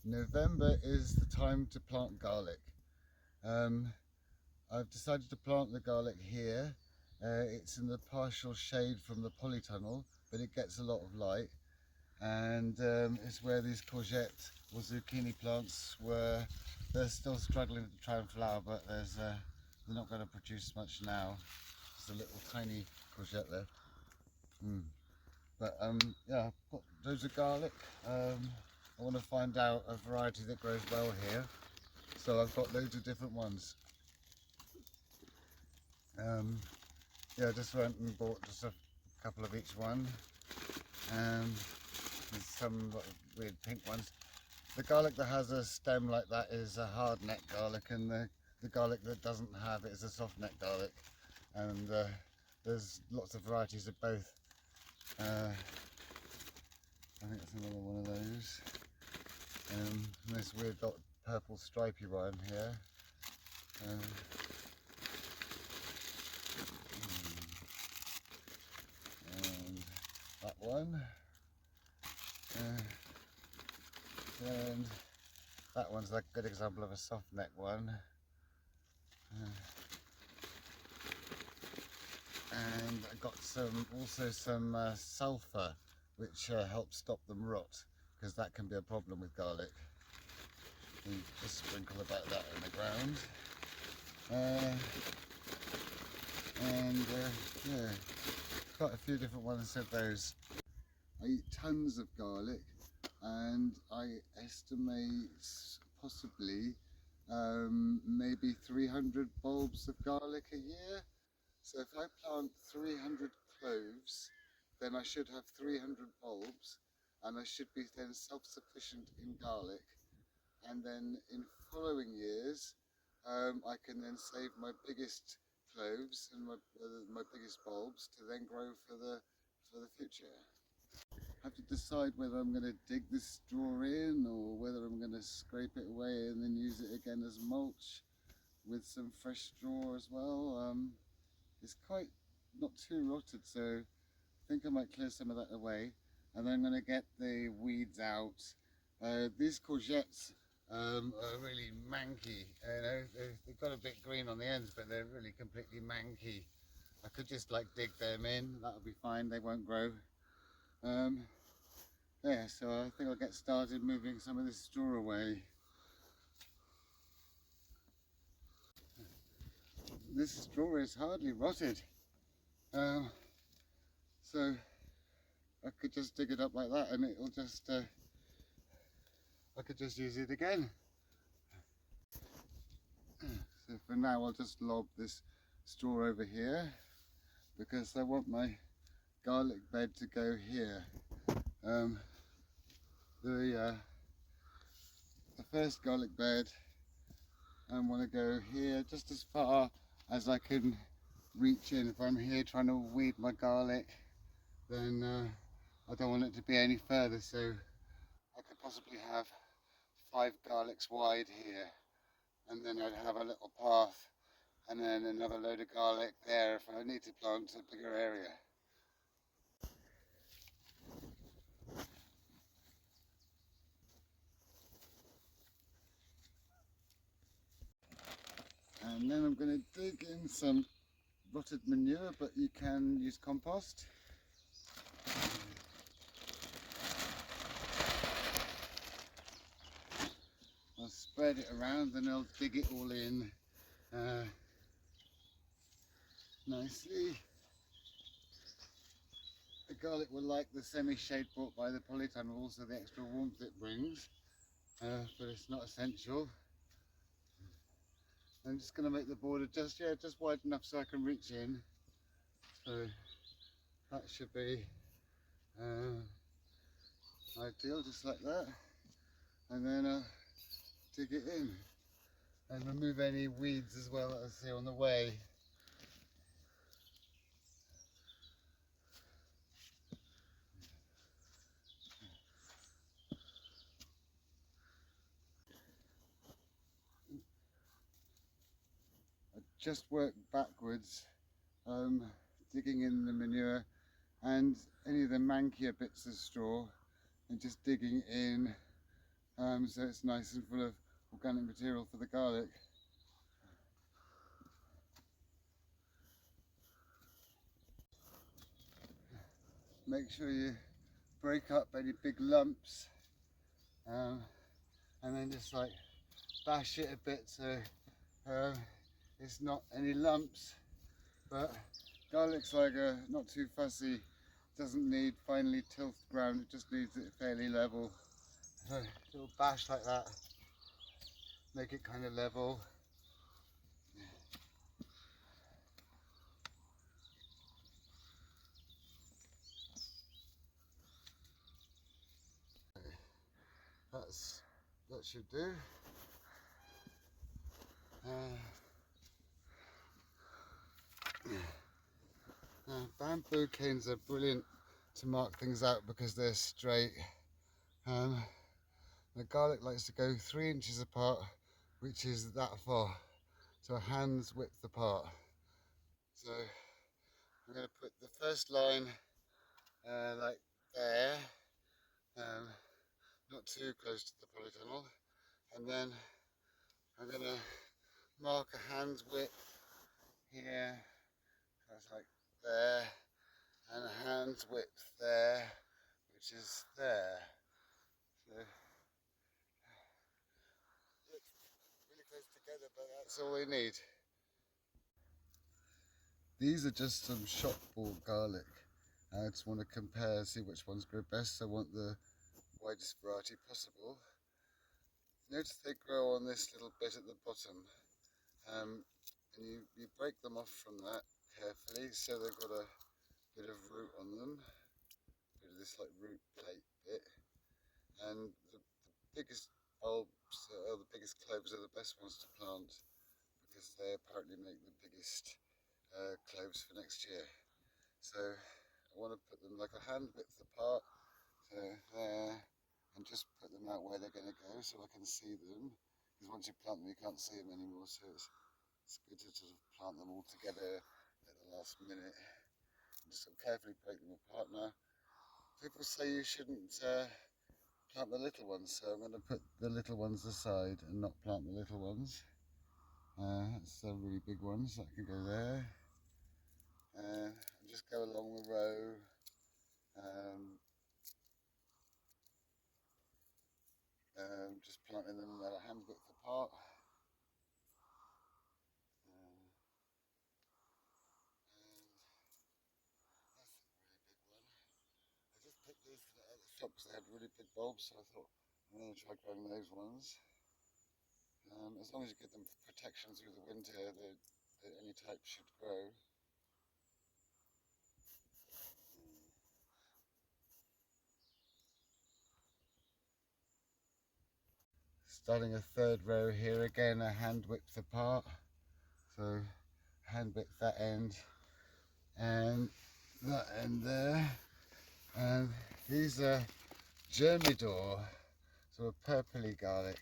November is the time to plant garlic. Um, I've decided to plant the garlic here. It's in the partial shade from the polytunnel, but it gets a lot of light. And it's where these courgette or zucchini plants were. They're still struggling to try and flower, but they're not going to produce much now. There's a little tiny courgette left. But yeah, I've got loads of garlic. I want to find out a variety that grows well here. So I've got loads of different ones. Yeah, I just went and bought just a couple of each one. There's some weird pink ones. The garlic that has a stem like that is a hard neck garlic, and the garlic that doesn't have it is a soft neck garlic. And there's lots of varieties of both. I think it's another one of those. This weird purple stripy one here. And that one. And that one's like a good example of a soft neck one. And I got also some sulphur, which helps stop them rot, because that can be a problem with garlic. You just sprinkle about that in the ground. Yeah, quite a few different ones of those. I eat tons of garlic, and I estimate possibly maybe 300 bulbs of garlic a year. So if I plant 300 cloves, then I should have 300 bulbs, and I should be then self-sufficient in garlic. And then in following years, I can then save my biggest cloves and my biggest bulbs to then grow for the future. I have to decide whether I'm going to dig this straw in or whether I'm going to scrape it away and then use it again as mulch with some fresh straw as well. It's quite not too rotted, so I think I might clear some of that away, and then I'm going to get the weeds out. These courgettes are really manky. You know, they've got a bit green on the ends, but they're really completely manky. I could just like dig them in, that'll be fine, they won't grow. Yeah, so I think I'll get started moving some of this straw away. This straw is hardly rotted, so I could just dig it up like that, and it'll just I could just use it again. So for now I'll just lob this straw over here, because I want my garlic bed to go here. The first garlic bed, I want to go here just as far as I can reach in. If I'm here trying to weed my garlic, then I don't want it to be any further, so I could possibly have 5 garlics wide here, and then I'd have a little path and then another load of garlic there if I need to plant a bigger area. And then I'm going to dig in some rotted manure, but you can use compost. I'll spread it around and I'll dig it all in nicely. The garlic will like the semi-shade brought by the polytunnel, also the extra warmth it brings, but it's not essential. I'm just going to make the border just wide enough so I can reach in. So that should be ideal, just like that. And then I'll dig it in and remove any weeds as well that I see on the way. I just work backwards, digging in the manure and any of the mankier bits of straw, and just digging in so it's nice and full of organic material for the garlic. Make sure you break up any big lumps, and then just like bash it a bit so it's not any lumps. But garlic's like not too fussy, doesn't need finely tilted ground, it just needs it fairly level. So a little bash like that, make it kind of level. That should do. Bamboo canes are brilliant to mark things out because they're straight. The garlic likes to go 3 inches apart, which is that far, so a hand's width apart. So I'm going to put the first line like there, not too close to the polytunnel, and then I'm going to mark a hand's width here, so it's like there, and a hand's width there, which is there. So it's really close together, but that's all we need. These are just some shop bought garlic. I just want to compare, see which ones grow best. I want the widest variety possible. Notice they grow on this little bit at the bottom, and you break them off from that carefully so they've got a bit of root on them, a bit of this like root plate bit, and the biggest bulbs, or the biggest cloves are the best ones to plant because they apparently make the biggest cloves for next year. So I want to put them like a hand width apart, so there, and just put them out where they're going to go so I can see them. Because once you plant them, you can't see them anymore. So it's good to sort of plant them all together at the last minute and just sort of carefully break them apart. Now, people say you shouldn't plant the little ones, so I'm going to put the little ones aside and not plant the little ones. That's the really big ones that can go there. And just go along the row, just planting them at a hand width apart. And that's a really big one. I just picked these at the shop because they had really big bulbs, so I thought I'm going to try growing those ones. As long as you give them protection through the winter, any type should grow. Starting a third row here, again a hand width apart, so hand width that end and that end there. And these are Germidor, so a purpley garlic,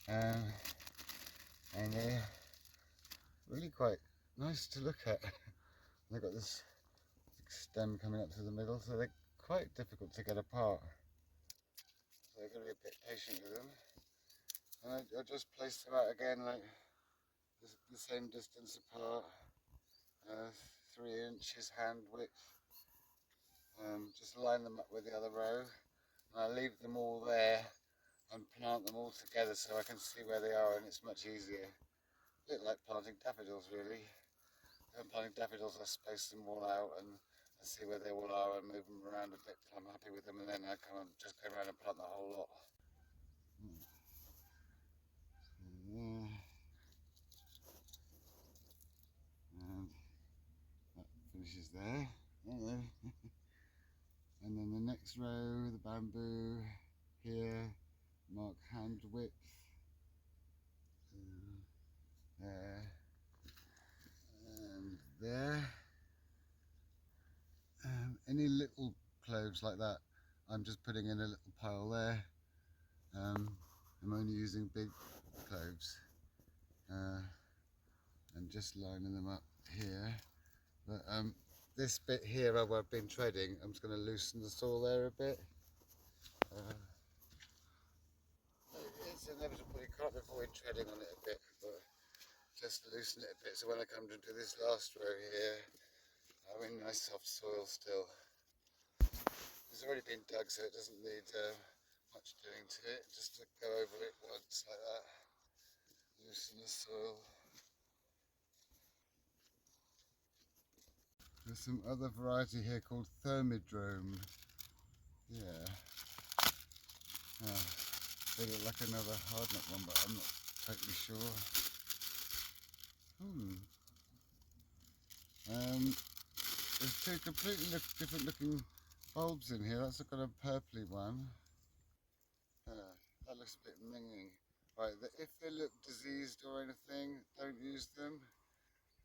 and they're really quite nice to look at. They've got this big stem coming up to the middle, so they're quite difficult to get apart. So I've got to be a bit patient with them. And I just place them out again like the same distance apart, 3 inches hand width. Just line them up with the other row, and I leave them all there and plant them all together so I can see where they are, and it's much easier. A bit like planting daffodils really. When I'm planting daffodils, I space them all out and I see where they all are and move them around a bit till I'm happy with them, and then I come and just go around and plant the whole lot. And that finishes there. And then the next row, the bamboo here, mark hand width, there and there. Any little cloves like that, I'm just putting in a little pile there. I'm only using big cloves and just lining them up here. But this bit here where I've been treading, I'm just going to loosen the soil there a bit. it's inevitable. You can't avoid treading on it a bit, but just loosen it a bit. So when I come to do this last row here, I'm in nice soft soil still. It's already been dug, so it doesn't need much doing to it. Just to go over it once like that, loosen the soil. There's some other variety here called thermidrome. Yeah. They look like another hardnut one, but I'm not totally sure. There's two completely different looking bulbs in here. That's a kind of purpley one. That looks a bit minging. Right, if they look diseased or anything, don't use them.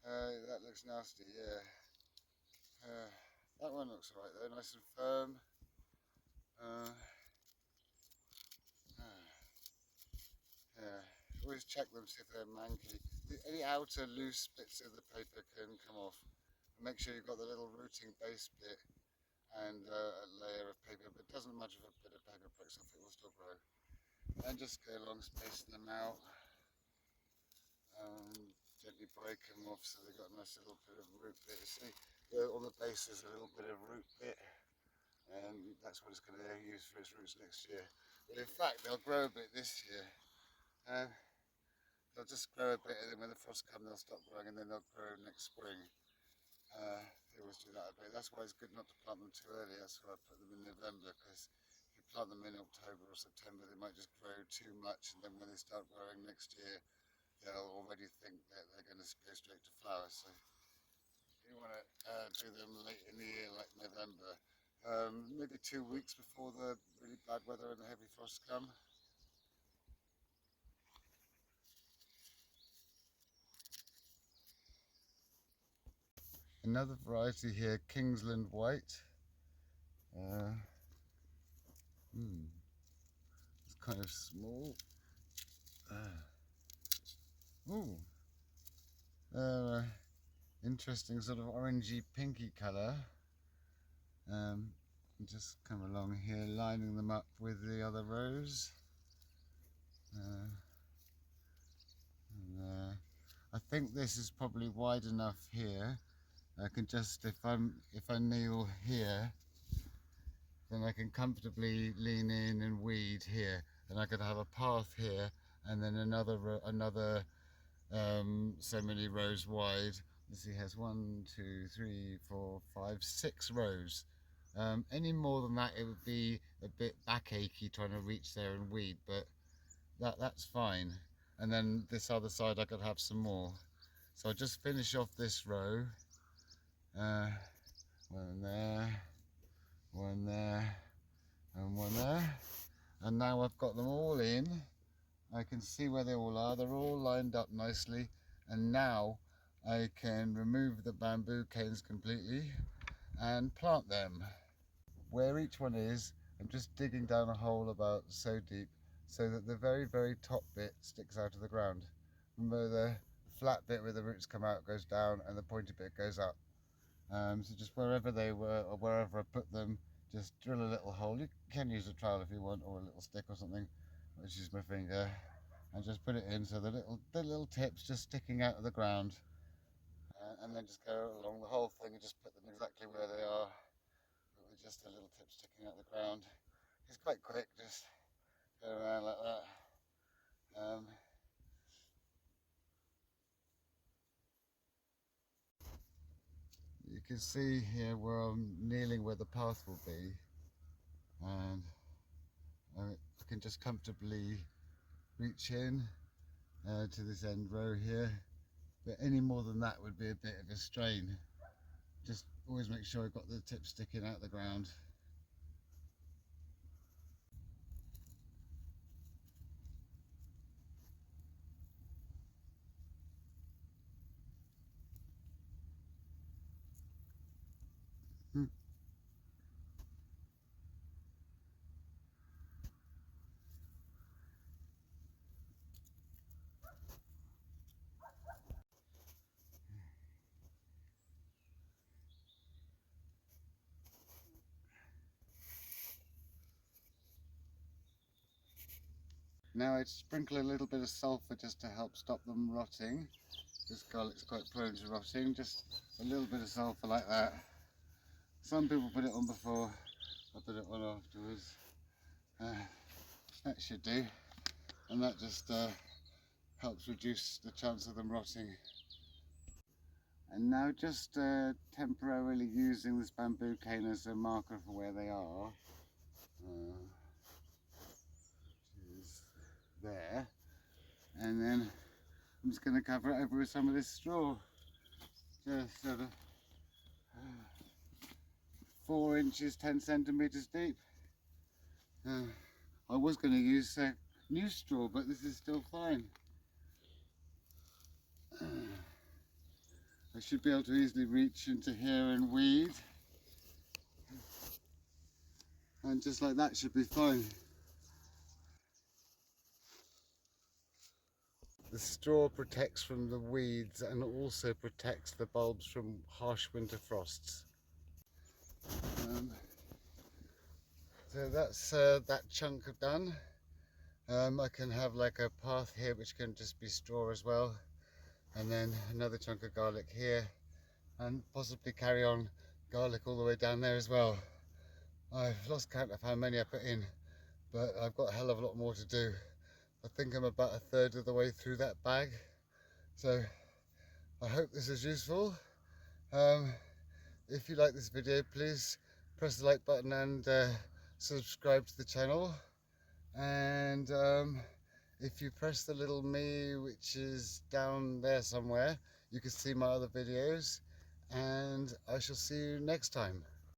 That looks nasty, yeah. That one looks alright though, nice and firm. Yeah, always check them, see if they're manky. Any outer loose bits of the paper can come off. Make sure you've got the little rooting base bit and a layer of paper, but it doesn't much of a bit of paper breaks off, it will still grow. And just go along spacing them out. Gently break them off so they've got a nice little bit of root bit. See, on the base there's a little bit of root bit, and that's what it's going to use for its roots next year. But in fact, they'll grow a bit this year. They'll just grow a bit, and then when the frost comes, they'll stop growing, and then they'll grow next spring. They always do that a bit. That's why it's good not to plant them too early. That's why I put them in November, because if you plant them in October or September, they might just grow too much, and then when they start growing next year, they'll already think that they're going to go straight to flower. So you want to do them late in the year, like November, maybe 2 weeks before the really bad weather and the heavy frosts come. Another variety here, Kingsland White. It's kind of small. Interesting sort of orangey pinky colour. Just come along here, lining them up with the other rows. I think this is probably wide enough here. I can just, if I kneel here, then I can comfortably lean in and weed here, and I could have a path here, and then another so many rows wide. Let's see, has 1, 2, 3, 4, 5, 6 rows. Any more than that, it would be a bit backachy trying to reach there and weed, but that's fine. And then this other side, I could have some more. So I'll just finish off this row. One there, one there, and one there. And now I've got them all in. I can see where they all are. They're all lined up nicely. And now I can remove the bamboo canes completely and plant them. Where each one is, I'm just digging down a hole about so deep so that the very, very top bit sticks out of the ground. Remember, the flat bit where the roots come out goes down and the pointy bit goes up. So just wherever they were or wherever I put them, just drill a little hole. You can use a trowel if you want, or a little stick or something. I'll just use my finger and just put it in so the little tips just sticking out of the ground, and then just go along the whole thing and just put them exactly where they are, with just a little tip sticking out of the ground. It's quite quick, just go around like that. You can see here where I'm kneeling, where the path will be, and I can just comfortably reach in to this end row here, but any more than that would be a bit of a strain. Just always make sure I've got the tip sticking out the ground. Now I'd sprinkle a little bit of sulphur just to help stop them rotting. This garlic's quite prone to rotting, just a little bit of sulphur like that. Some people put it on before, I put it on afterwards. That should do, and that just helps reduce the chance of them rotting. And now just temporarily using this bamboo cane as a marker for where they are, which is there, and then I'm just going to cover it over with some of this straw, just sort of 4 inches 10 centimeters deep. I was going to use new straw, but this is still fine. I should be able to easily reach into here and weed, and just like that should be fine. The straw protects from the weeds and also protects the bulbs from harsh winter frosts. So that's that chunk done. I can have like a path here which can just be straw as well, and then another chunk of garlic here, and possibly carry on garlic all the way down there as well. I've lost count of how many I put in, but I've got a hell of a lot more to do. I think I'm about a third of the way through that bag, so I hope this is useful. If you like this video, please press the like button and subscribe to the channel, and if you press the little me which is down there somewhere, you can see my other videos, and I shall see you next time.